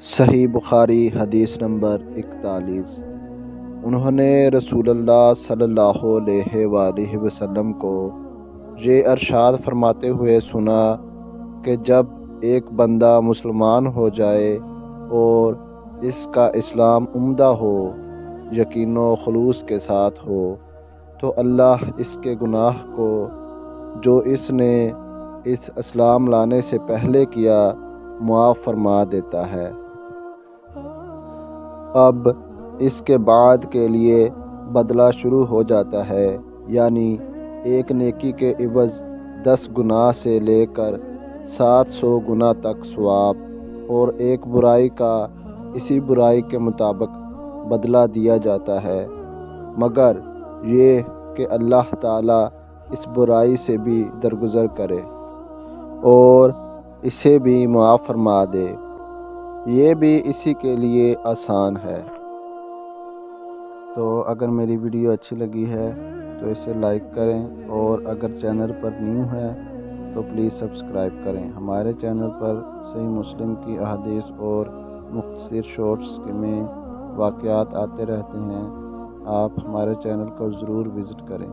صحیح بخاری حدیث نمبر 41۔ انہوں نے رسول اللہ صلی اللہ علیہ وآلہ وسلم کو یہ ارشاد فرماتے ہوئے سنا کہ جب ایک بندہ مسلمان ہو جائے اور اس کا اسلام عمدہ ہو، یقین و خلوص کے ساتھ ہو، تو اللہ اس کے گناہ کو جو اس نے اس اسلام لانے سے پہلے کیا معاف فرما دیتا ہے۔ اب اس کے بعد کے لیے بدلہ شروع ہو جاتا ہے، یعنی ایک نیکی کے عوض 10 گناہ سے لے کر 700 گناہ تک ثواب، اور ایک برائی کا اسی برائی کے مطابق بدلہ دیا جاتا ہے، مگر یہ کہ اللہ تعالیٰ اس برائی سے بھی درگزر کرے اور اسے بھی معاف فرما دے، یہ بھی اسی کے لیے آسان ہے۔ تو اگر میری ویڈیو اچھی لگی ہے تو اسے لائک کریں، اور اگر چینل پر نیو ہے تو پلیز سبسکرائب کریں۔ ہمارے چینل پر صحیح مسلم کی احادیث اور مختصر شارٹس میں واقعات آتے رہتے ہیں، آپ ہمارے چینل کو ضرور وزٹ کریں۔